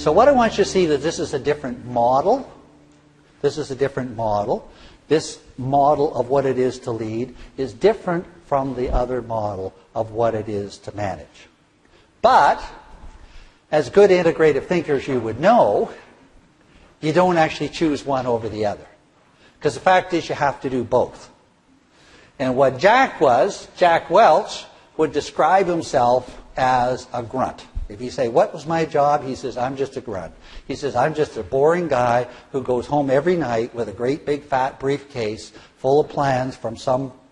So what I want you to see that this is a different model. This is a different model. This model of what it is to lead is different from the other model of what it is to manage. But, as good integrative thinkers you would know, you don't actually choose one over the other. Because the fact is you have to do both. And what Jack Welch, would describe himself as a grunt. If you say, what was my job? He says, I'm just a grunt. He says, I'm just a boring guy who goes home every night with a great big fat briefcase full of plans from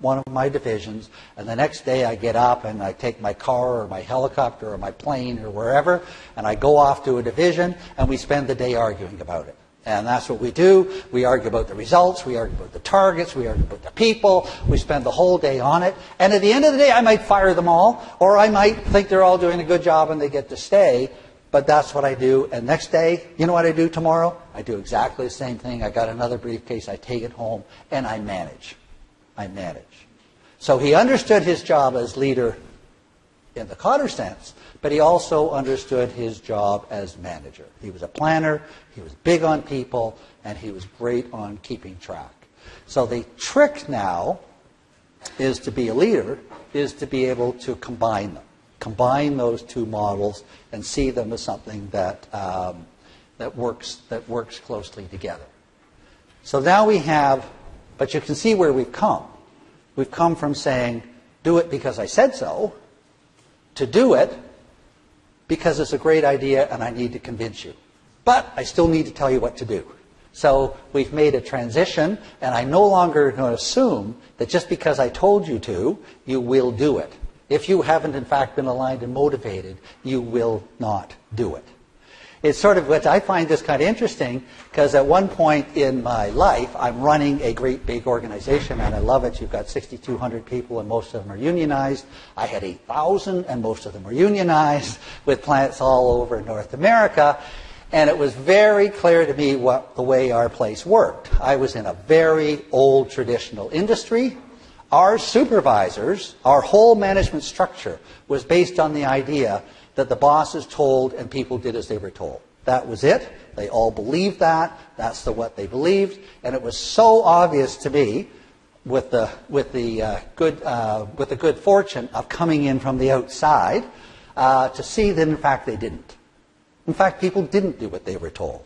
one of my divisions, and the next day I get up and I take my car or my helicopter or my plane or wherever, and I go off to a division, and we spend the day arguing about it. And that's what we do. We argue about the results, we argue about the targets, we argue about the people, we spend the whole day on it. And at the end of the day, I might fire them all, or I might think they're all doing a good job and they get to stay, but that's what I do. And next day, you know what I do tomorrow? I do exactly the same thing. I got another briefcase, I take it home, and I manage. I manage. So he understood his job as leader in the Cotter sense, but he also understood his job as manager. He was a planner, he was big on people, and he was great on keeping track. So the trick now is to be a leader, is to be able to combine them. Combine those two models and see them as something that works closely together. So now we have, but you can see where we've come. We've come from saying, do it because I said so, to do it because it's a great idea and I need to convince you. But I still need to tell you what to do. So we've made a transition, and I'm no longer going to assume that just because I told you to, you will do it. If you haven't in fact been aligned and motivated, you will not do it. It's sort of what I find this kind of interesting, because at one point in my life, I'm running a great big organization, and I love it. You've got 6,200 people, and most of them are unionized. I had 8,000, and most of them were unionized, with plants all over North America. And it was very clear to me the way our place worked. I was in a very old traditional industry. Our supervisors, our whole management structure was based on the idea that the bosses told and people did as they were told. That was it. They all believed that. That's what they believed. And it was so obvious to me, with the good fortune of coming in from the outside, to see that in fact they didn't. In fact, people didn't do what they were told.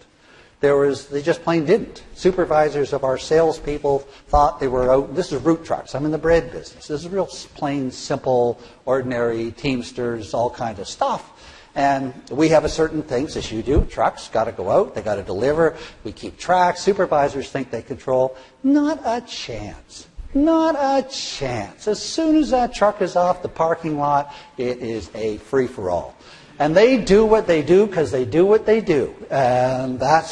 They just plain didn't. Supervisors of our salespeople thought they were out. This is root trucks. I'm in the bread business. This is real plain, simple, ordinary Teamsters, all kinds of stuff. And we have a certain things, as you do. Trucks got to go out. They got to deliver. We keep track. Supervisors think they control. Not a chance. Not a chance. As soon as that truck is off the parking lot, it is a free-for-all. And they do what they do because they do what they do. And that's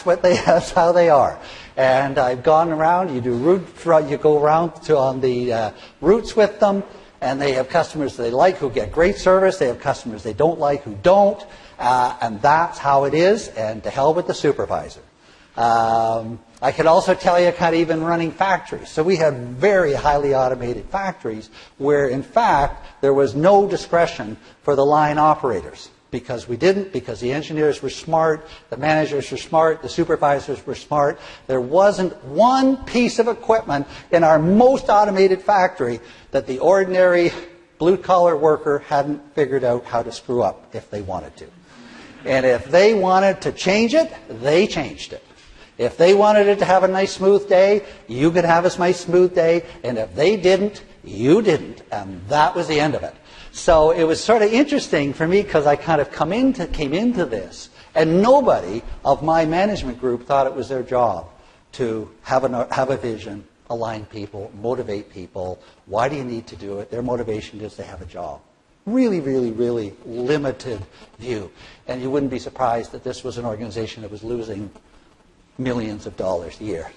how they are. And I've gone around, you go around on the routes with them, and they have customers they like who get great service. They have customers they don't like who don't. And that's how it is, and to hell with the supervisor. I could also tell you kind of even running factories. So we had very highly automated factories where, in fact, there was no discretion for the line operators. Because the engineers were smart, the managers were smart, the supervisors were smart. There wasn't one piece of equipment in our most automated factory that the ordinary blue-collar worker hadn't figured out how to screw up if they wanted to. And if they wanted to change it, they changed it. If they wanted it to have a nice smooth day, you could have a nice smooth day. And if they didn't, you didn't. And that was the end of it. So it was sort of interesting for me because I kind of came into this, and nobody of my management group thought it was their job to have a vision, align people, motivate people. Why do you need to do it? Their motivation is they have a job. Really, really, really limited view. And you wouldn't be surprised that this was an organization that was losing millions of dollars a year.